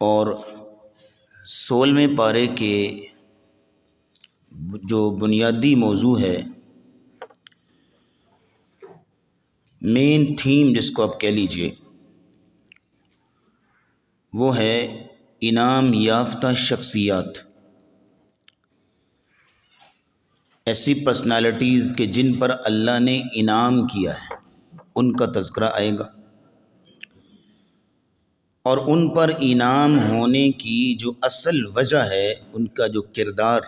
اور 16ویں پارے کے جو بنیادی موضوع ہے، مین تھیم جس کو آپ کہہ لیجئے، وہ ہے انعام یافتہ شخصیات، ایسی پرسنالٹیز کہ جن پر اللہ نے انعام کیا ہے، ان کا تذکرہ آئے گا، اور ان پر انعام ہونے کی جو اصل وجہ ہے، ان کا جو کردار،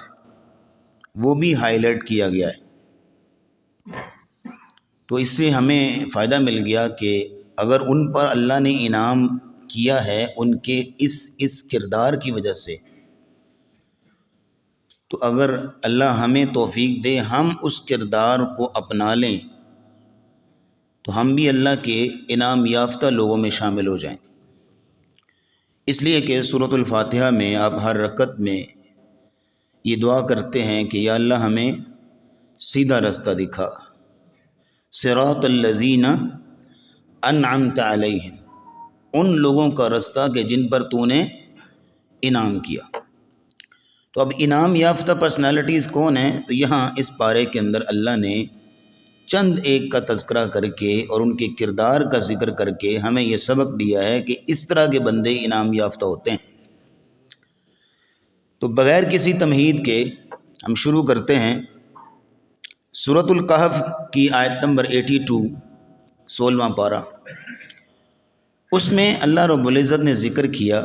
وہ بھی ہائی لائٹ کیا گیا ہے۔ تو اس سے ہمیں فائدہ مل گیا کہ اگر ان پر اللہ نے انعام کیا ہے ان کے اس کردار کی وجہ سے، تو اگر اللہ ہمیں توفیق دے ہم اس کردار کو اپنا لیں تو ہم بھی اللہ کے انعام یافتہ لوگوں میں شامل ہو جائیں۔ اس لیے کہ سورۃ الفاتحہ میں آپ ہر رکعت میں یہ دعا کرتے ہیں کہ یا اللہ ہمیں سیدھا رستہ دکھا، صراط الذین انعمت علیہم، ان لوگوں کا رستہ کہ جن پر تو نے انعام کیا۔ تو اب انعام یافتہ پرسنالٹیز کون ہیں؟ تو یہاں اس پارے کے اندر اللہ نے چند ایک کا تذکرہ کر کے اور ان کے کردار کا ذکر کر کے ہمیں یہ سبق دیا ہے کہ اس طرح کے بندے انعام یافتہ ہوتے ہیں۔ تو بغیر کسی تمہید کے ہم شروع کرتے ہیں سورۃ الکہف کی آیت نمبر 82، 16واں پارہ۔ اس میں اللہ رب العزت نے ذکر کیا،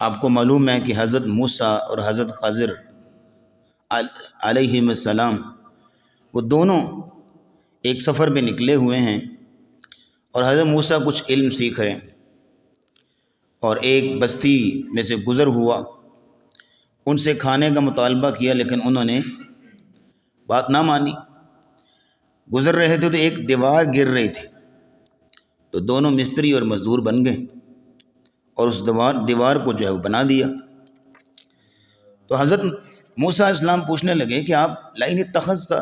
آپ کو معلوم ہے کہ حضرت موسیٰ اور حضرت خضر علیہم السلام وہ دونوں ایک سفر پہ نکلے ہوئے ہیں، اور حضرت موسیٰ کچھ علم سیکھ رہے ہیں، اور ایک بستی میں سے گزر ہوا، ان سے کھانے کا مطالبہ کیا لیکن انہوں نے بات نہ مانی۔ گزر رہے تھے تو ایک دیوار گر رہی تھی، تو دونوں مستری اور مزدور بن گئے اور اس دیوار کو جو ہے وہ بنا دیا۔ تو حضرت موسیٰ علیہ السلام پوچھنے لگے کہ آپ لئن اتخذت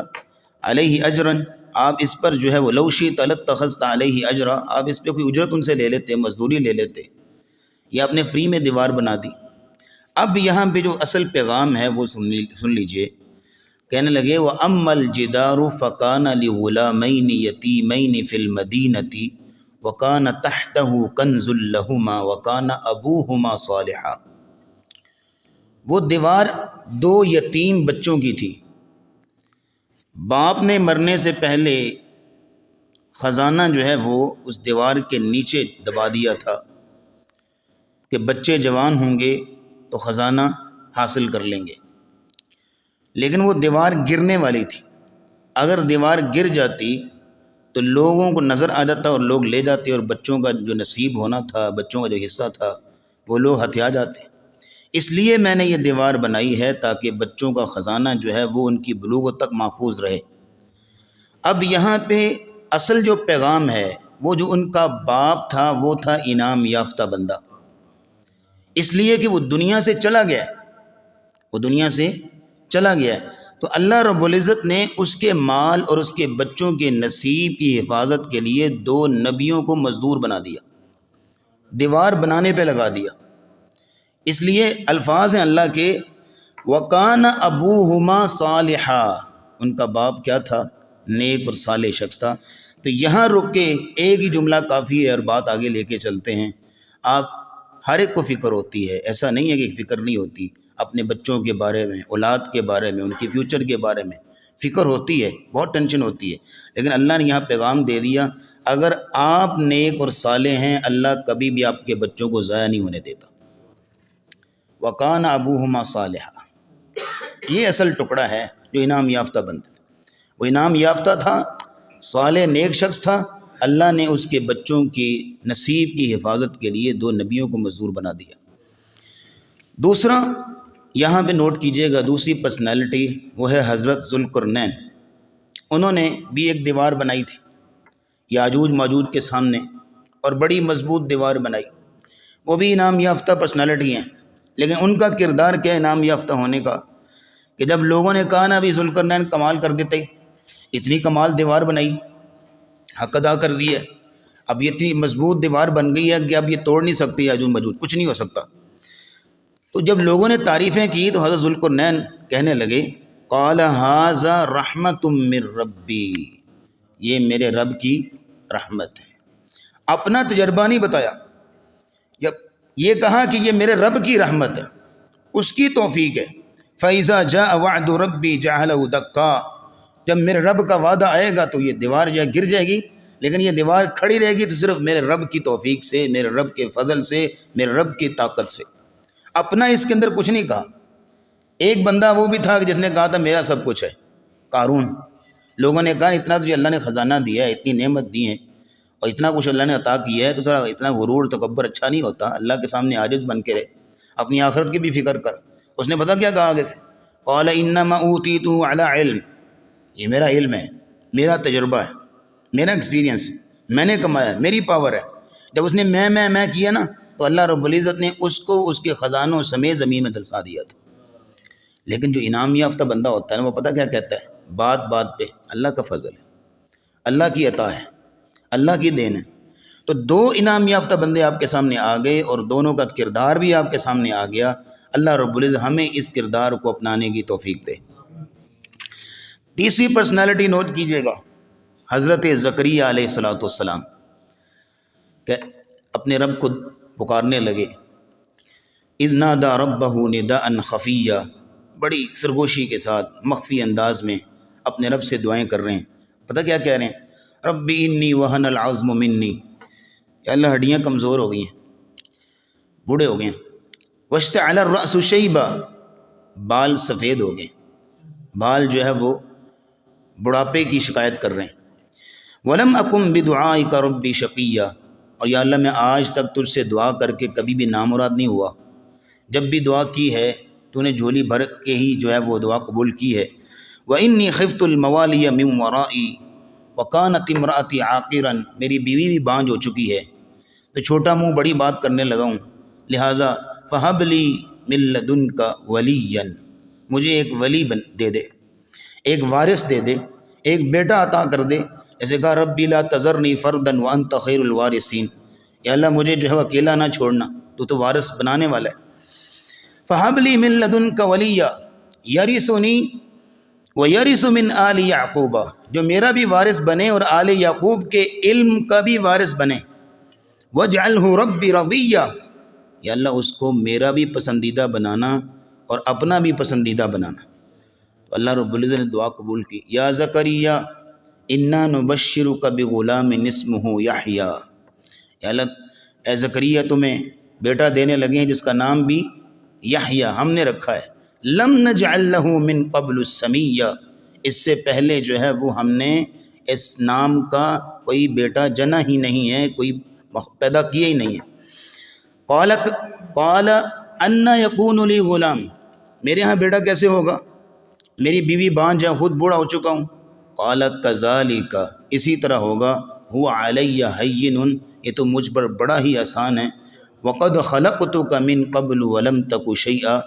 علیہ اجرا، آپ اس پر جو ہے وہ لو شئت لاتخذت علیہ اجرا، آپ اس پہ کوئی اجرت ان سے لے لیتے، مزدوری لے لیتے، یا آپ نے فری میں دیوار بنا دی۔ اب یہاں پہ جو اصل پیغام ہے وہ سن لیجئے۔ کہنے لگے وَأَمَّا الْجِدَارُ فَكَانَ لِغُلَامَيْنِ يَتِيمَيْنِ فِي الْمَدِينَةِ وَكَانَ تَحْتَهُ كَنْزٌ لَهُمَا وَكَانَ أَبُوهُمَا صَالِحًا، وہ دیوار دو یتیم بچوں کی تھی، باپ نے مرنے سے پہلے خزانہ جو ہے وہ اس دیوار کے نیچے دبا دیا تھا کہ بچے جوان ہوں گے تو خزانہ حاصل کر لیں گے، لیکن وہ دیوار گرنے والی تھی، اگر دیوار گر جاتی تو لوگوں کو نظر آ جاتا اور لوگ لے جاتے، اور بچوں کا جو نصیب ہونا تھا، بچوں کا جو حصہ تھا، وہ لوگ ہتھیا جاتے۔ اس لیے میں نے یہ دیوار بنائی ہے تاکہ بچوں کا خزانہ جو ہے وہ ان کی بلوغت تک محفوظ رہے۔ اب یہاں پہ اصل جو پیغام ہے، وہ جو ان کا باپ تھا وہ تھا انعام یافتہ بندہ، اس لیے کہ وہ دنیا سے چلا گیا، وہ دنیا سے چلا گیا، تو اللہ رب العزت نے اس کے مال اور اس کے بچوں کے نصیب کی حفاظت کے لیے دو نبیوں کو مزدور بنا دیا، دیوار بنانے پہ لگا دیا۔ اس لیے الفاظ ہیں اللہ کے وَكَانَ أَبُوهُمَا صَالِحًا، ان کا باپ کیا تھا؟ نیک اور صالح شخص تھا۔ تو یہاں رک کے ایک ہی جملہ کافی ہے اور بات آگے لے کے چلتے ہیں۔ آپ ہر ایک کو فکر ہوتی ہے، ایسا نہیں ہے کہ فکر نہیں ہوتی، اپنے بچوں کے بارے میں، اولاد کے بارے میں، ان کے فیوچر کے بارے میں فکر ہوتی ہے، بہت ٹینشن ہوتی ہے، لیکن اللہ نے یہاں پیغام دے دیا اگر آپ نیک اور صالح ہیں اللہ کبھی بھی آپ کے بچوں کو ضائع نہیں ہونے دیتا۔ وَكَانَ أَبُوهُمَا صَالِحًا، یہ اصل ٹکڑا ہے جو انعام یافتہ بندہ، وہ انعام یافتہ تھا، صالح نیک شخص تھا، اللہ نے اس کے بچوں کی نصیب کی حفاظت کے لیے دو نبیوں کو مزدور بنا دیا۔ دوسرا یہاں پہ نوٹ کیجئے گا، دوسری پرسنالٹی وہ ہے حضرت ذوالقرنین۔ انہوں نے بھی ایک دیوار بنائی تھی یاجوج ماجوج کے سامنے، اور بڑی مضبوط دیوار بنائی، وہ بھی انعام یافتہ پرسنالٹی ہیں، لیکن ان کا کردار کیا انعام یافتہ ہونے کا کہ جب لوگوں نے کہا نا بھی ذوالقرنین کمال کر دیتے، اتنی کمال دیوار بنائی، حق ادا کر دیا، اب یہ اتنی مضبوط دیوار بن گئی ہے کہ اب یہ توڑ نہیں سکتی یاجوج ماجوج، کچھ نہیں ہو سکتا، تو جب لوگوں نے تعریفیں کی تو حضرت ذوالقرنین کہنے لگے قال ھذا رحمت من ربی، یہ میرے رب کی رحمت ہے۔ اپنا تجربہ نہیں بتایا، جب یہ کہا کہ یہ میرے رب کی رحمت ہے، اس کی توفیق ہے۔ فَإِذَا جَاءَ وَعْدُ رَبِّي جَعَلَهُ دَكَّا، جب میرے رب کا وعدہ آئے گا تو یہ دیوار جو ہے گر جائے گی، لیکن یہ دیوار کھڑی رہے گی تو صرف میرے رب کی توفیق سے، میرے رب کے فضل سے، میرے رب کی طاقت سے۔ اپنا اس کے اندر کچھ نہیں کہا۔ ایک بندہ وہ بھی تھا کہ جس نے کہا تھا میرا سب کچھ ہے، قارون۔ لوگوں نے کہا اتنا تجھے اللہ نے خزانہ دیا ہے، اتنی نعمت دی ہے اور اتنا کچھ اللہ نے عطا کیا ہے، تو ذرا اتنا غرور تکبر اچھا نہیں ہوتا، اللہ کے سامنے عاجز بن کے رہے، اپنی آخرت کی بھی فکر کر۔ اس نے پتہ کیا کہا آگے سے؟ قال انما اوتیتہ علی علم، یہ میرا علم ہے، میرا تجربہ ہے، میرا ایکسپیرینس ہے، میں نے کمایا ہے، میری پاور ہے۔ جب اس نے میں کیا نا تو اللہ رب العزت نے اس کو اس کے خزانوں سمیت زمین میں دلسا دیا تھا۔ لیکن جو انعام یافتہ بندہ ہوتا ہے نا، وہ پتہ کیا کہتا ہے؟ بات بات پہ اللہ کا فضل ہے، اللہ کی عطا ہے، اللہ کی دین ہے۔ تو دو انعام یافتہ بندے آپ کے سامنے آ گئے اور دونوں کا کردار بھی آپ کے سامنے آ گیا۔ اللہ رب العزت ہمیں اس کردار کو اپنانے کی توفیق دے۔ تیسری پرسنالٹی نوٹ کیجئے گا، حضرت زکریا علیہ السلام کہ اپنے رب کو پکارنے لگے۔ اذ نادى ربه نداء خفیا، بڑی سرگوشی کے ساتھ مخفی انداز میں اپنے رب سے دعائیں کر رہے ہیں۔ پتہ کیا کہہ رہے ہیں؟ ربی انی وہن العظم منی، یا اللہ ہڈیاں کمزور ہو گئی ہیں، بوڑھے ہو گئے ہیں۔ واشتعل الرأس شیبا، بال سفید ہو گئے، بال جو ہے وہ بڑھاپے کی شکایت کر رہے ہیں۔ ولم اکن بدعائک ربی شقیا، اور یا اللہ میں آج تک تجھ سے دعا کر کے کبھی بھی نامراد نہیں ہوا، جب بھی دعا کی ہے تو نے جھولی بھر کے ہی جو ہے وہ دعا قبول کی ہے۔ وَإِنِّي خِفْتُ الْمَوَالِيَ مِنْ وَرَائِي وَكَانَتِ امْرَأَتِي عَاقِرًا، میری بیوی بھی بانجھ ہو چکی ہے تو چھوٹا منہ بڑی بات کرنے لگا ہوں، لہٰذا فَهَبْ لِي مِن لَدُنْكَ وَلِيًّا، مجھے ایک ولی دے دے، ایک وارث دے دے، ایک بیٹا عطا کر دے۔ جیسے کہا ربی لا تذرنی فردا وانت خیر الوارثین، یا اللہ مجھے جو ہے وہ اکیلا نہ چھوڑنا، تو وارث بنانے والا ہے۔ فَهَبْ لِي مِن لَدُنْكَ وَلِيًّا يَرِثُنِي وَيَرِثُ مِنْ آلِ يَعْقُوبَ، جو میرا بھی وارث بنے اور آل یعقوب کے علم کا بھی وارث بنے۔ وَاجْعَلْهُ رَبِّ رَضِيًّا، یا اللہ اس کو میرا بھی پسندیدہ بنانا اور اپنا بھی پسندیدہ بنانا۔ تو اللہ رب العزت نے دعا قبول کی۔ یا زکریا انا نبشرک بغلام اسمہ یحییٰ، یا اللہ اے زکریا تمہیں بیٹا دینے لگے ہیں جس کا نام بھی یحییٰ ہم نے رکھا ہے۔ لم نجعل لہ من قبل السمیہ، اس سے پہلے جو ہے وہ ہم نے اس نام کا کوئی بیٹا جنا ہی نہیں ہے، کوئی پیدا کیا ہی نہیں ہے۔ قال انا یکون لی غلام، میرے ہاں بیٹا کیسے ہوگا، میری بیوی بانجھ ہے، خود بوڑھا ہو چکا ہوں۔ قال کذالک، اسی طرح ہوگا، هو علی ہین، یہ تو مجھ پر بڑا ہی آسان ہے۔ وقد خلقتک من قبل ولم تک شیئا،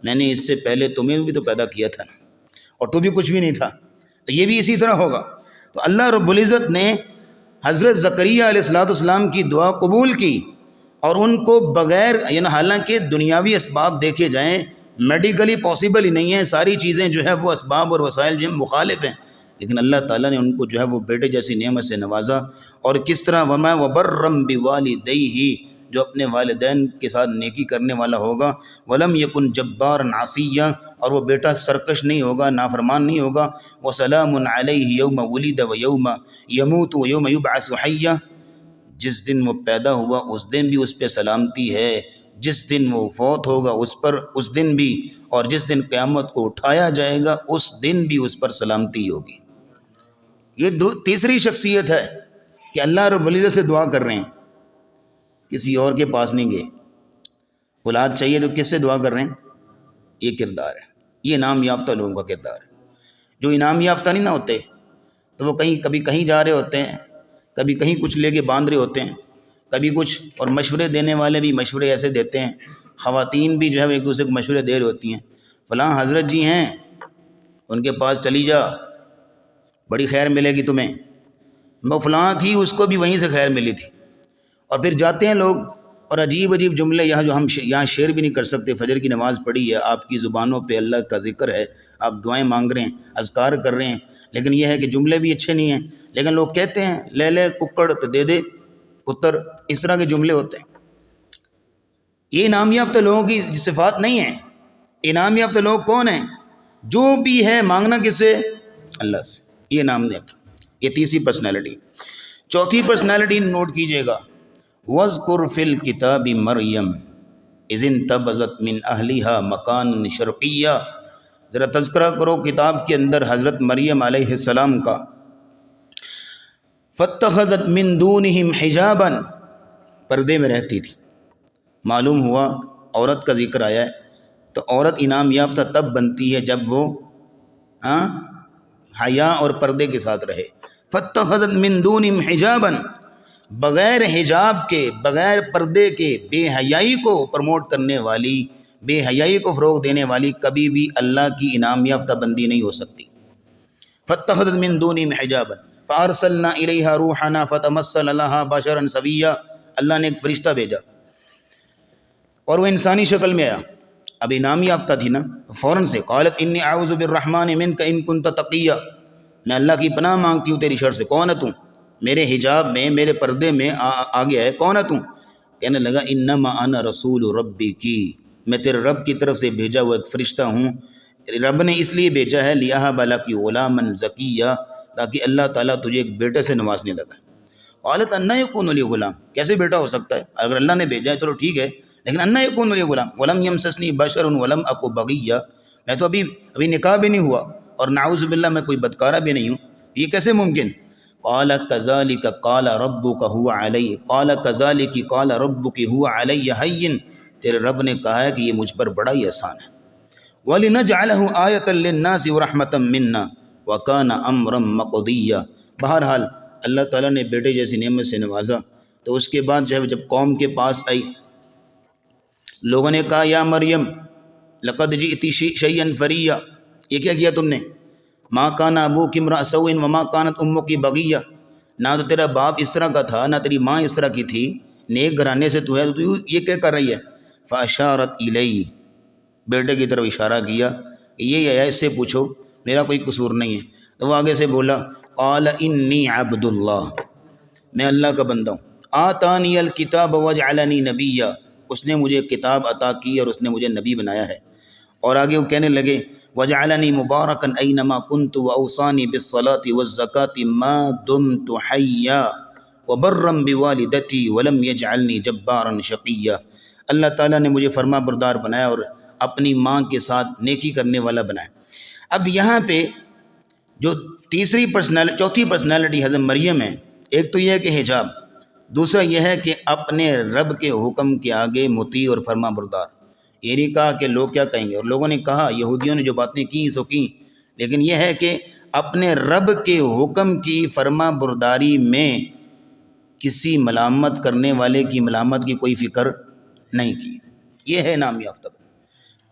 میں نے اس سے پہلے تمہیں بھی تو پیدا کیا تھا نا، اور تو بھی کچھ بھی نہیں تھا، تو یہ بھی اسی طرح ہوگا۔ تو اللہ رب العزت نے حضرت زکریا علیہ السلام کی دعا قبول کی، اور ان کو بغیر، یعنی حالانکہ دنیاوی اسباب دیکھے جائیں میڈیکلی پاسبل ہی نہیں ہے، ساری چیزیں جو ہے وہ اسباب اور وسائل جو ہیں مخالف ہیں، لیکن اللہ تعالیٰ نے ان کو جو ہے وہ بیٹے جیسی نعمت سے نوازا۔ اور کس طرح وما وبرم بوالدیہ، جو اپنے والدین کے ساتھ نیکی کرنے والا ہوگا۔ ولم یکن جبارا عصیا، اور وہ بیٹا سرکش نہیں ہوگا، نافرمان نہیں ہوگا۔ وسلام علیہ یوم ولد ویوم یموت ویوم یبعث حیا، جس دن وہ پیدا ہوا اس دن بھی اس پہ سلامتی ہے، جس دن وہ فوت ہوگا اس پر اس دن بھی، اور جس دن قیامت کو اٹھایا جائے گا اس دن بھی اس پر سلامتی ہوگی۔ یہ تیسری شخصیت ہے کہ اللہ رب العزت سے دعا کر رہے ہیں، کسی اور کے پاس نہیں گئے۔ اولاد چاہیے تو کس سے دعا کر رہے ہیں؟ یہ کردار ہے، یہ انعام یافتہ لوگوں کا کردار ہے۔ جو انعام یافتہ نہیں نہ ہوتے تو وہ کبھی کہیں جا رہے ہوتے ہیں، کبھی کہیں کچھ لے کے باندھ رہے ہوتے ہیں، کبھی کچھ، اور مشورے دینے والے بھی مشورے ایسے دیتے ہیں، خواتین بھی جو ہے وہ ایک دوسرے کو مشورے دے رہی ہوتی ہیں، فلاں حضرت جی ہیں ان کے پاس چلی جا بڑی خیر ملے گی تمہیں، وہ فلاں تھی اس کو بھی وہیں سے خیر ملی تھی۔ اور پھر جاتے ہیں لوگ اور عجیب عجیب جملے یہاں جو ہم یہاں شیئر بھی نہیں کر سکتے. فجر کی نماز پڑھی ہے، آپ کی زبانوں پہ اللہ کا ذکر ہے، آپ دعائیں مانگ رہے ہیں، اذکار کر رہے ہیں، لیکن یہ ہے کہ جملے بھی اچھے نہیں ہیں. لیکن لوگ کہتے ہیں لے لے ککڑ تو دے دے پتر، اس طرح کے جملے ہوتے ہیں. یہ انعام یافتہ لوگوں کی صفات نہیں ہیں. انعام یافتہ لوگ کون ہیں؟ جو بھی ہے مانگنا کس سے؟ اللہ سے. یہ انعام یافتہ. یہ تیسری پرسنالٹی. چوتھی پرسنالٹی نوٹ کیجئے گا، وَاذْكُرْ فِي الْكِتَابِ مَرْيَمَ اِذِ انْتَبَذَتْ مِنْ أَهْلِهَا مَكَانًا شَرْقِيًّا. ذرا تذکرہ کرو کتاب کے اندر حضرت مریم علیہ السلام کا. فَاتَّخَذَتْ مِن دُونِهِمْ حِجَابًا، پردے میں رہتی تھی. معلوم ہوا عورت کا ذکر آیا ہے تو عورت انعام یافتہ تب بنتی ہے جب وہ حیا اور پردے کے ساتھ رہے. فَاتَّخَذَتْ مِن دُونِهِمْ حِجَابًا، بغیر حجاب کے، بغیر پردے کے بے حیائی کو پروموٹ کرنے والی، بے حیائی کو فروغ دینے والی کبھی بھی اللہ کی انعام یافتہ بندی نہیں ہو سکتی. فَاتَّخَذَتْ مِن دُونِهِمْ حِجَابًا فَأَرْسَلْنَا إِلَيْهَا رُوحَنَا فَتَمَثَّلَ لَهَا بَشَرًا سَوِيًّا. اللہ نے ایک فرشتہ بھیجا اور وہ انسانی شکل میں آیا. اب انعام یافتہ تھی نا، فوراً سے قالت انی اعوذ بالرحمن منک ان کنت تقیا، میں اللہ کی پناہ مانگتی ہوں تیری شر سے. کون ہے تو؟ میرے حجاب میں، میرے پردے میں آ گیا ہے. کون ہے تو؟ کہنے لگا انما انا رسول ربی کی، میں تیرے رب کی طرف سے بھیجا ہوا ایک فرشتہ ہوں. رب نے اس لیے بھیجا ہے لیہب لک غلاما زکیا، تاکہ اللہ تعالیٰ تجھے ایک بیٹے سے نوازنے لگا. قالت انا یکون لی غلام، کیسے بیٹا ہو سکتا ہے؟ اگر اللہ نے بھیجا ہے چلو ٹھیک ہے، لیکن انا یکون لی غلام ولم یمسسنی بشر ولم اک بغیا، میں تو ابھی نکاح بھی نہیں ہوا اور نعوذ باللہ میں کوئی بدکارہ بھی نہیں ہوں، یہ کیسے ممکن؟ قال کذالک قال ربک هو علی، قال کذالک قال ربک هو علی ہین، تیرے رب نے کہا ہے کہ یہ مجھ پر بڑا ہی آسان ہے. وَلِنَجْعَلَهُ آیَةً لِلنَّاسِ وَرَحْمَةً مِنَّا وَكَانَ أَمْرًا مَقْضِيًّا. بہرحال اللہ تعالیٰ نے بیٹے جیسی نعمت سے نوازا تو اس کے بعد جب قوم کے پاس آئی، لوگوں نے کہا یا مریم لقد جئت شیئا فریا، یہ کیا کیا تم نے؟ ما کان ابوک امرأ سوء وما کانت امک بغیہ، نہ تو تیرا باپ اس طرح کا تھا نہ تیری ماں اس طرح کی تھی، نیک گھرانے سے تو ہے، تو یہ کیا کر رہی ہے؟ فاشارت الیہ، بیٹے کی طرف اشارہ کیا کہ یہ ہے، اس سے پوچھو، میرا کوئی قصور نہیں ہے. تو وہ آگے سے بولا قال انی عبد اللہ، میں اللہ کا بندہ ہوں. آتانی الکتاب وجعلنی نبیا، اس نے مجھے کتاب عطا کی اور اس نے مجھے نبی بنایا ہے. اور آگے وہ کہنے لگے وجعلنی مبارکا اینما کنت واوصانی بالصلاة والزکاة ما دمت حیا وبرا بوالدتی ولم یجعلنی جبارا شقیا. اللہ تعالیٰ نے مجھے فرما بردار بنایا اور اپنی ماں کے ساتھ نیکی کرنے والا بنایا. اب یہاں پہ جو چوتھی پرسنالٹی حضرت مریم ہے، ایک تو یہ ہے کہ حجاب، دوسرا یہ ہے کہ اپنے رب کے حکم کے آگے مطیع اور فرما بردار. یہ نہیں کہا کہ لوگ کیا کہیں گے، اور لوگوں نے کہا، یہودیوں نے جو باتیں کی سو کی، لیکن یہ ہے کہ اپنے رب کے حکم کی فرما برداری میں کسی ملامت کرنے والے کی ملامت کی کوئی فکر نہیں کی. یہ ہے انعام یافتہ.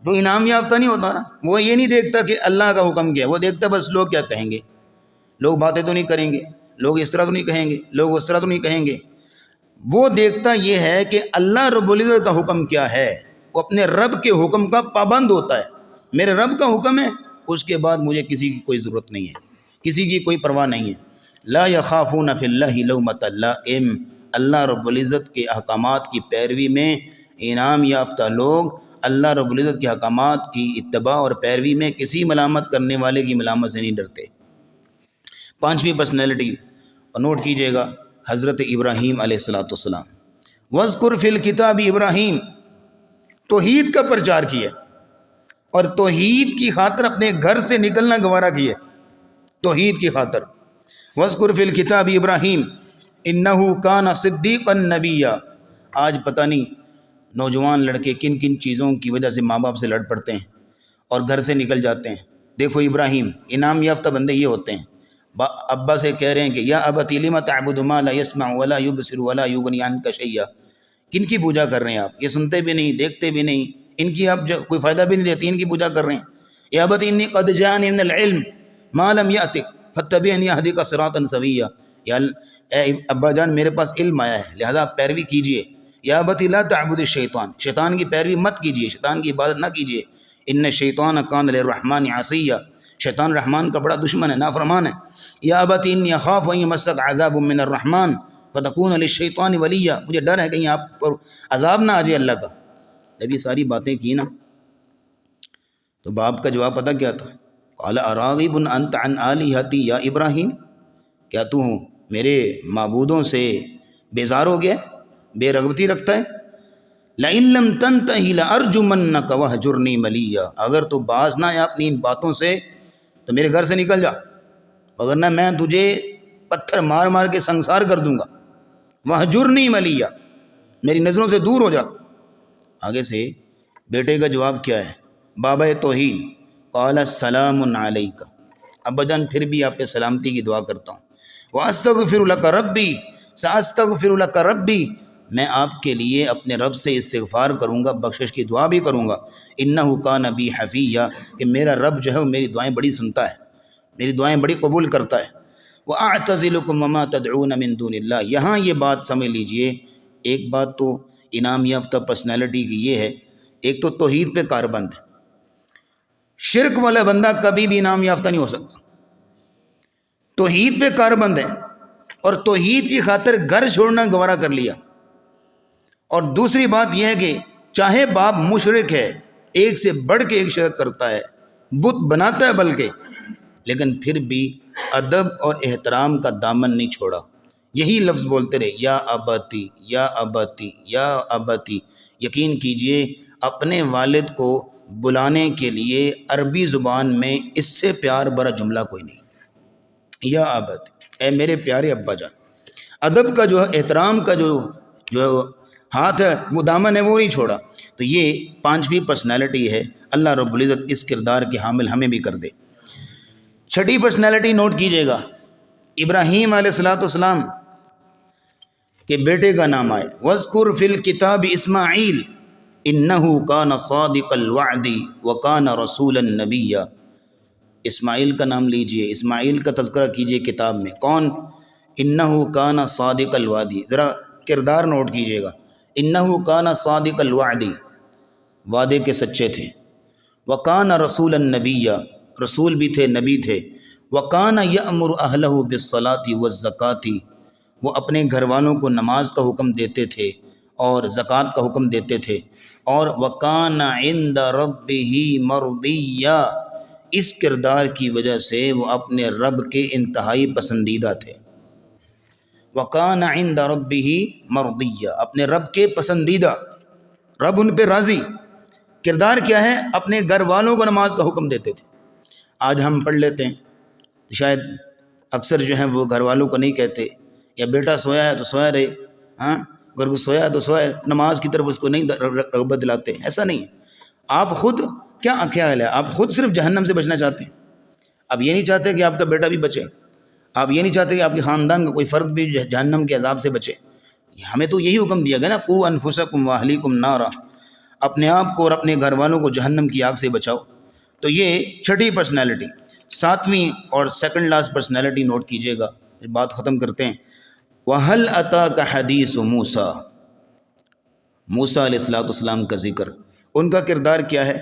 جو انعام یافتہ نہیں ہوتا نا، وہ یہ نہیں دیکھتا کہ اللہ کا حکم کیا ہے، وہ دیکھتا بس لوگ کیا کہیں گے، لوگ باتیں تو نہیں کریں گے، لوگ اس طرح تو نہیں کہیں گے، لوگ اس طرح تو نہیں کہیں گے. وہ دیکھتا یہ ہے کہ اللہ رب العزت کا حکم کیا ہے، وہ اپنے رب کے حکم کا پابند ہوتا ہے. میرے رب کا حکم ہے، اس کے بعد مجھے کسی کی کوئی ضرورت نہیں ہے، کسی کی کوئی پرواہ نہیں ہے. لا یخافون فی اللہ لومۃ لائم، اللہ رب العزت کے احکامات کی پیروی میں انعام یافتہ لوگ اللہ رب العزت کے احکامات کی اتباع اور پیروی میں کسی ملامت کرنے والے کی ملامت سے نہیں ڈرتے. پانچویں پرسنالٹی نوٹ کیجئے گا، حضرت ابراہیم علیہ السلام. وَاذْكُرْ فِي الْكِتَابِ ابراہیم، توحید کا پرچار کیا اور توحید کی خاطر اپنے گھر سے نکلنا گوارا کیا، توحید کی خاطر. وَاذْكُرْ فِي الْكِتَابِ ابراہیم إِنَّهُ كَانَ صِدِّيقًا نَبِيًّا. آج پتہ نہیں نوجوان لڑکے کن کن چیزوں کی وجہ سے ماں باپ سے لڑ پڑتے ہیں اور گھر سے نکل جاتے ہیں. دیکھو ابراہیم، انعام یافتہ بندے یہ ہوتے ہیں، ابا سے کہہ رہے ہیں کہ یا ابت لم تعبد ما لا يسمع ولا يبصر ولا يغني عنك شيئا. کن کی پوجا کر رہے ہیں آپ؟ یہ سنتے بھی نہیں، دیکھتے بھی نہیں، ان کی آپ کوئی فائدہ بھی نہیں دیتی، ان کی پوجا کر رہے ہیں. یا ابت انی قد جاءنی من العلم ما لم یأتک فاتبعنی اہدک صراطا سویا. یا اے ابا جان، میرے پاس علم آیا ہے، لہذا آپ پیروی کیجئے، یا ابت لا تعبد الشیطان، شیطان کی پیروی مت کیجیے، شیطان کی عبادت نہ کیجیے، ان الشیطان کان للرحمن عصیا، شیطان رحمان کا بڑا دشمن ہے، نافرمان ہے۔ یا ابت انی اخاف ان یمسک عذاب من الرحمن فتکون للشیطان ولیا، مجھے ڈر ہے کہیں آپ پر عذاب نہ آ جائے اللہ کا۔ جب یہ ساری باتیں کی نا تو باپ کا جواب پتہ کیا تھا؟ قال اراغب انت عن آلہتی یا ابراہیم، کیا تو میرے معبودوں سے بیزار ہو گیا، بے رغبتی رکھتا ہے؟ لئن لم تنتہی لارجمنک وہجرنی ملیا، اگر تو باز نہ آیا اپنی ان باتوں سے تو میرے گھر سے نکل جا، وگرنہ میں تجھے پتھر مار مار کے سنسار کر دوں گا۔ وہجرنی ملیا، میری نظروں سے دور ہو جا۔ آگے سے بیٹے کا جواب کیا ہے؟ بابا توحید، قال السلام علیک، ابا جان پھر بھی آپ پہ سلامتی کی دعا کرتا ہوں۔ وَأَسْتَغْفِرُ لَكَ رَبِّي، سَأَسْتَغْفِرُ لَكَ رَبِّي، میں آپ کے لیے اپنے رب سے استغفار کروں گا، بخشش کی دعا بھی کروں گا۔ إِنَّهُ كَانَ بِي حَفِيًّا، کہ میرا رب جو ہے وہ میری دعائیں بڑی سنتا ہے، میری دعائیں بڑی قبول کرتا ہے۔ وَأَعْتَزِلُكُمْ وَمَا تَدْعُونَ مِن دُونِ اللَّهِ، یہاں یہ بات سمجھ لیجئے، ایک بات تو انعام یافتہ پرسنالٹی کی یہ ہے، ایک تو توحید پہ کاربند ہے، شرک والا بندہ کبھی بھی انعام یافتہ نہیں ہو سکتا۔ توحید پہ کاربند ہے اور توحید کی خاطر گھر چھوڑنا گوارا کر لیا، اور دوسری بات یہ ہے کہ چاہے باپ مشرک ہے، ایک سے بڑھ کے ایک شرک کرتا ہے، بت بناتا ہے بلکہ، لیکن پھر بھی ادب اور احترام کا دامن نہیں چھوڑا، یہی لفظ بولتے رہے، یا اباتی یا اباتی یا اباتی۔ یقین کیجئے اپنے والد کو بلانے کے لیے عربی زبان میں اس سے پیار بھرا جملہ کوئی نہیں، یا اباتی، اے میرے پیارے ابا جان۔ ادب کا جو احترام کا جو ہاتھ ہے، وہ دامن ہے، وہ نہیں چھوڑا۔ تو یہ پانچویں پرسنالٹی ہے، اللہ رب العزت اس کردار کے حامل ہمیں بھی کر دے۔ چھٹی پرسنالٹی نوٹ کیجئے گا، ابراہیم علیہ السلام کے بیٹے کا نام آئے، وَاذْكُرْ فِي الْكِتَابِ إِسْمَاعِيلَ إِنَّهُ كَانَ صَادِقَ الْوَعْدِ وَكَانَ رَسُولًا نَبِيًّا۔ اسماعیل کا نام لیجئے، اسماعیل کا تذکرہ کیجئے کتاب میں، کون؟ إِنَّهُ كَانَ صَادِقَ الْوَعْدِ، ذرا کردار نوٹ کیجئے گا، إِنَّهُ كَانَ صَادِقَ الْوَعْدِ، وعدے کے سچے تھے، وَكَانَ رَسُولًا نَبِيًّا، رسول بھی تھے، نبی تھے، وَكَانَ يَأْمُرُ أَهْلَهُ بِالصَّلَاةِ وَالزَّكَاةِ، وہ اپنے گھر والوں کو نماز کا حکم دیتے تھے اور زکوٰۃ کا حکم دیتے تھے، اور وَكَانَ عِندَ رَبِّهِ مَرْضِيًّا، اس کردار کی وجہ سے وہ اپنے رب کے انتہائی پسندیدہ تھے۔ وَكَانَ عِندَ رَبِّهِ مَرْضِيًّا، اپنے رب کے پسندیدہ، رب ان پہ راضی۔ کردار کیا ہے؟ اپنے گھر والوں کو نماز کا حکم دیتے تھے۔ آج ہم پڑھ لیتے ہیں، شاید اکثر جو ہیں وہ گھر والوں کو نہیں کہتے، یا بیٹا سویا ہے تو سویا رہے، ہاں اگر وہ سویا ہے تو سویا، نماز کی طرف اس کو نہیں رغبت دلاتے۔ ایسا نہیں ہے، آپ خود کیا خیال ہے؟ آپ خود صرف جہنم سے بچنا چاہتے ہیں، آپ یہ نہیں چاہتے کہ آپ کا بیٹا بھی بچے، آپ یہ نہیں چاہتے کہ آپ کے خاندان کا کوئی فرد بھی جہنم کے عذاب سے بچے۔ ہمیں تو یہی حکم دیا گیا نا، قُوْا أَنفُسَكُمْ وَأَهْلِيكُمْ نَارًا، اپنے آپ کو اور اپنے گھر والوں کو جہنم کی آگ سے بچاؤ۔ تو یہ چھٹی پرسنالٹی۔ ساتویں اور سیکنڈ لاسٹ پرسنالٹی نوٹ کیجئے گا، بات ختم کرتے ہیں۔ وَهَلْ أَتَاكَ حَدِيثُ مُوسَىٰ، موسیٰ علیہ السلام کا ذکر، ان کا کردار کیا ہے؟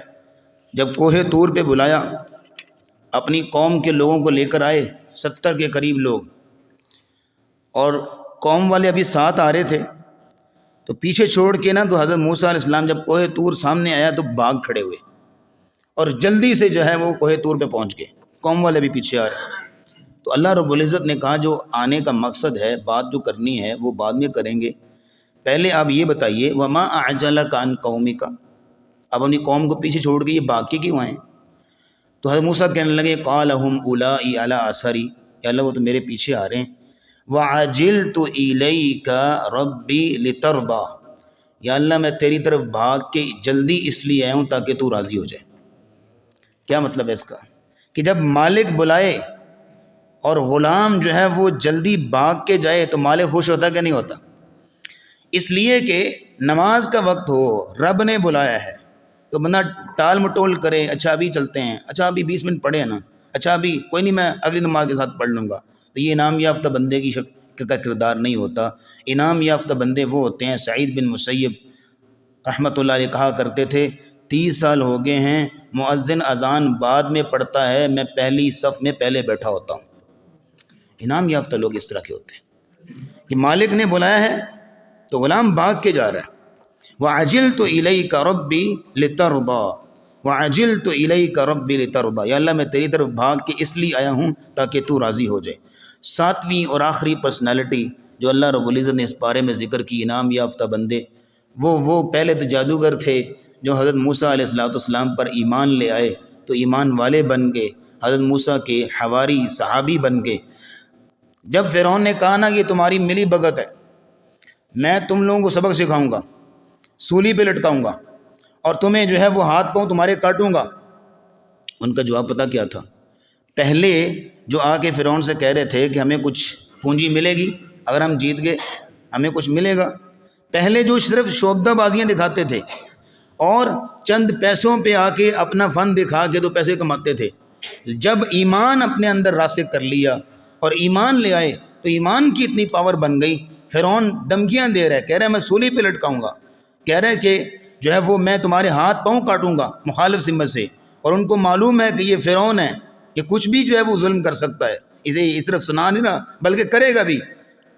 جب کوہ طور پہ بلایا، اپنی قوم کے لوگوں کو لے کر آئے، 70 کے قریب لوگ، اور قوم والے ابھی ساتھ آ رہے تھے، تو پیچھے چھوڑ کے نا تو حضرت موسیٰ علیہ السلام جب کوہ طور سامنے آیا تو بھاگ کھڑے ہوئے، اور جلدی سے جو ہے وہ کوہ طور پہ پہنچ گئے، قوم والے بھی پیچھے آ رہے۔ تو اللہ رب العزت نے کہا جو آنے کا مقصد ہے، بات جو کرنی ہے وہ بعد میں کریں گے، پہلے آپ یہ بتائیے وَمَا أَعْجَلَكَ عَنْ قَوْمِكَ، اب اپنی قوم کو پیچھے چھوڑ کے یہ بھاگ کے کیوں آئیں؟ تو حضرت موسیٰ کہنے لگے قَالَ هُمْ أُولَٰئِ عَلَىٰ أَثَرِي، یا اللہ وہ تو میرے پیچھے آ رہے ہیں، وَعَجِلْتُ إِلَيْكَ رَبِّي لِتَرْضَىٰ، یا اللہ میں تیری طرف بھاگ کے جلدی اس لیے آیا ہوں تاکہ تو راضی ہو جائے۔ کیا مطلب ہے اس کا؟ کہ جب مالک بلائے اور غلام جو ہے وہ جلدی بھاگ کے جائے تو مالک خوش ہوتا کہ نہیں ہوتا؟ اس لیے کہ نماز کا وقت ہو، رب نے بلایا ہے، تو بندہ ٹال مٹول کرے، اچھا ابھی چلتے ہیں، اچھا ابھی 20 منٹ پڑھے نا، اچھا ابھی کوئی نہیں میں اگلی نماز کے ساتھ پڑھ لوں گا، تو یہ انعام یافتہ بندے کی کا کردار نہیں ہوتا۔ انعام یافتہ بندے وہ ہوتے ہیں، سعید بن مسیب رحمۃ اللہ علیہ کہا کرتے تھے 30 سال ہو گئے ہیں مؤذن اذان بعد میں پڑھتا ہے، میں پہلی صف میں پہلے بیٹھا ہوتا ہوں۔ انعام یافتہ لوگ اس طرح کے ہوتے ہیں کہ مالک نے بلایا ہے تو غلام بھاگ کے جا رہا ہے۔ وَعَجِلْتُ إِلَيْكَ رَبِّي لِتَرْضَى وَعَجِلْتُ إِلَيْكَ رَبِّي لِتَرْضَى، یا اللہ میں تیری طرف بھاگ کے اس لیے آیا ہوں تاکہ تو راضی ہو جائے۔ 7ویں اور آخری پرسنالٹی جو اللہ رب العزت نے اس پارے میں ذکر کی، انعام یافتہ بندے، وہ پہلے تو جادوگر تھے جو حضرت موسیٰ علیہ السلام پر ایمان لے آئے تو ایمان والے بن گئے، حضرت موسیٰ کے حواری صحابی بن گئے۔ جب فرعون نے کہا نا یہ تمہاری ملی بھگت ہے، میں تم لوگوں کو سبق سکھاؤں گا، سولی پہ لٹکاؤں گا اور تمہیں جو ہے وہ ہاتھ پاؤں تمہارے کاٹوں گا، ان کا جواب پتہ کیا تھا؟ پہلے جو آ کے فرعون سے کہہ رہے تھے کہ ہمیں کچھ پونجی ملے گی اگر ہم جیت گئے، ہمیں کچھ ملے گا، پہلے جو صرف شوبدہ بازیاں دکھاتے تھے اور چند پیسوں پہ آ کے اپنا فن دکھا کے تو پیسے کماتے تھے، جب ایمان اپنے اندر راسخ کر لیا اور ایمان لے آئے تو ایمان کی اتنی پاور بن گئی، فرعون دھمکیاں دے رہا ہے، کہہ رہا ہے میں سولی پہ لٹکاؤں گا، کہہ رہا ہے کہ جو ہے وہ میں تمہارے ہاتھ پاؤں کاٹوں گا مخالف سمت سے، اور ان کو معلوم ہے کہ یہ فرعون ہے، کہ کچھ بھی جو ہے وہ ظلم کر سکتا ہے، اسے صرف سنا نہیں رہا بلکہ کرے گا بھی،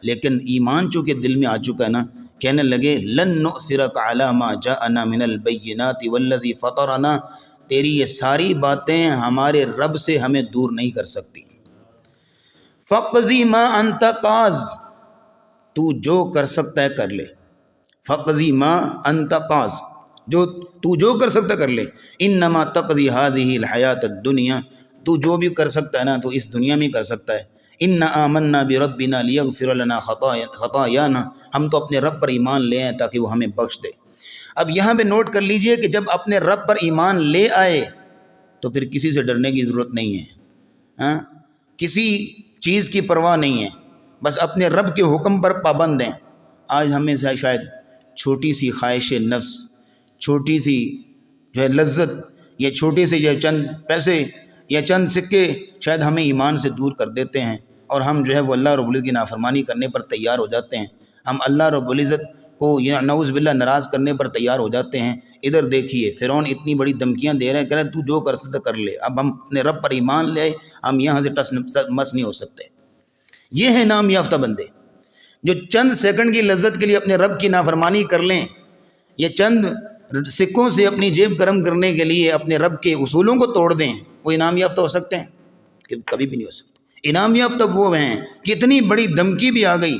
لیکن ایمان چونکہ دل میں آ چکا ہے نا، کہنے لگے لن نؤثرک علی ما جاءنا من البینات والذی فطرنا، تیری یہ ساری باتیں ہمارے رب سے ہمیں دور نہیں کر سکتی۔ فقضی ما انت قاض، تو جو کر سکتا ہے کر لے، فقضی ما انت قاض، تو جو کر سکتا کر لے، انما تقضی هذه الحیات الدنیا، تو جو بھی کر سکتا ہے نا تو اس دنیا میں کر سکتا ہے۔ ان آمنا بربنا لیغفر لنا خطایانا، ہم تو اپنے رب پر ایمان لے آئے تاکہ وہ ہمیں بخش دے۔ اب یہاں پہ نوٹ کر لیجئے کہ جب اپنے رب پر ایمان لے آئے تو پھر کسی سے ڈرنے کی ضرورت نہیں ہے، کسی چیز کی پرواہ نہیں ہے، بس اپنے رب کے حکم پر پابند ہیں۔ آج ہمیں شاید چھوٹی سی خواہش نفس، چھوٹی سی جو ہے لذت، یا چھوٹے سے جو چند پیسے یا چند سکے شاید ہمیں ایمان سے دور کر دیتے ہیں، اور ہم جو ہے وہ اللہ رب العزت کی نافرمانی کرنے پر تیار ہو جاتے ہیں، ہم اللہ رب العزت کو یا نعوذ باللہ ناراض کرنے پر تیار ہو جاتے ہیں۔ ادھر دیکھیے فرعون اتنی بڑی دھمکیاں دے رہا ہے، کہہ رہا ہے تو جو کر سکتا کر لے، اب ہم اپنے رب پر ایمان لے آئے، ہم یہاں سے ٹس مس نہیں ہو سکتے۔ یہ ہیں انعام یافتہ بندے جو چند سیکنڈ کی لذت کے لیے اپنے رب کی نافرمانی کر لیں، یا چند سکوں سے اپنی جیب گرم کرنے کے لیے اپنے رب کے اصولوں کو توڑ دیں، وہ انعام یافتہ ہو سکتے ہیں؟ کہ کبھی بھی نہیں ہو سکتے۔ انعام یافتہ وہ ہیں کہ اتنی بڑی دھمکی بھی آ گئی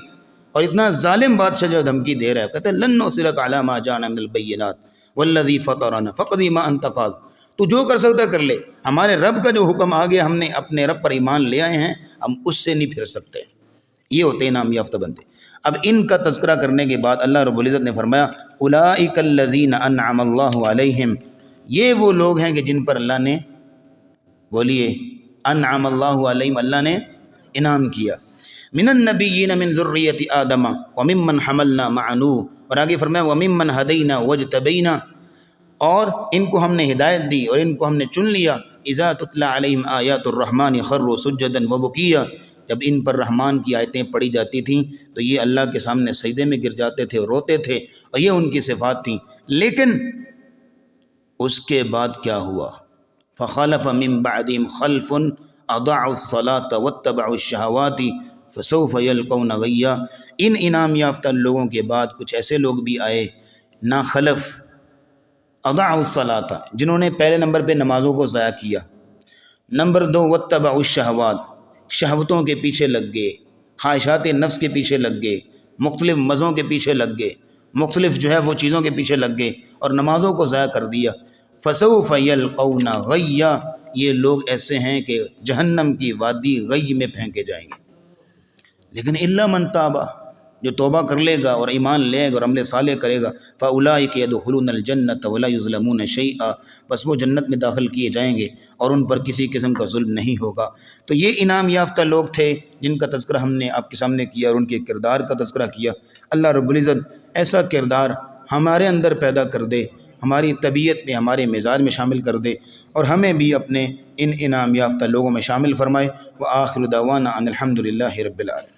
اور اتنا ظالم بادشاہ جو دھمکی دے رہا ہے، کہتے ہیں لن نؤثرک علی ما جاءنا من البینات والذی فطرنا فقضی ما انت قاض، تو جو کر سکتا کر لے، ہمارے رب کا جو حکم آ گیا، ہم نے اپنے رب پر ایمان لے آئے ہیں، ہم اس سے نہیں پھر سکتے۔ یہ ہوتے ہیں انعام یافتہ بندے۔ اب ان کا تذکرہ کرنے کے بعد اللہ رب العزت نے فرمایا اولئک الذین انعم اللہ علیہم، یہ وہ لوگ ہیں کہ جن پر اللہ نے، بولیے انعم اللہ علیہم، اللہ نے انعام کیا، من النبیین من ذریۃ آدم وممن حملنا مع نوح، اور آگے فرمایا وممن ہدینا واجتبینا، اور ان کو ہم نے ہدایت دی اور ان کو ہم نے چن لیا، اذا تتلی علیہم آیات الرحمن خروا سجدا وبکیا، جب ان پر رحمان کی آیتیں پڑھی جاتی تھیں تو یہ اللہ کے سامنے سجدے میں گر جاتے تھے اور روتے تھے، اور یہ ان کی صفات تھیں۔ لیکن اس کے بعد کیا ہوا؟ فخلف من بعدهم خلف اضاعوا الصلاة واتبعوا الشہوات فسوف یلقون غیا، ان انعام یافتہ لوگوں کے بعد کچھ ایسے لوگ بھی آئے نا خلف، اضاعوا الصلاة، جنہوں نے پہلے نمبر پہ نمازوں کو ضائع کیا، نمبر 2 واتبعوا الشہوات، شہوتوں کے پیچھے لگ گئے، خواہشات نفس کے پیچھے لگ گئے، مختلف مزوں کے پیچھے لگ گئے، مختلف جو ہے وہ چیزوں کے پیچھے لگ گئے اور نمازوں کو ضائع کر دیا۔ فسوف یلقون غیا، یہ لوگ ایسے ہیں کہ جہنم کی وادی غی میں پھینکے جائیں گے۔ لیکن الا من تاب، جو توبہ کر لے گا اور ایمان لے گا اور عمل صالح کرے گا، فاولئک يدخلون الجنة ولا یظلمون شیئا، بس وہ جنت میں داخل کیے جائیں گے اور ان پر کسی قسم کا ظلم نہیں ہوگا۔ تو یہ انعام یافتہ لوگ تھے جن کا تذکرہ ہم نے آپ کے سامنے کیا اور ان کے کردار کا تذکرہ کیا۔ اللہ رب العزت ایسا کردار ہمارے اندر پیدا کر دے، ہماری طبیعت میں، ہمارے مزاج میں شامل کر دے، اور ہمیں بھی اپنے ان انعام یافتہ لوگوں میں شامل فرمائے۔ وآخر دعوانا ان الحمد للہ رب العالمین۔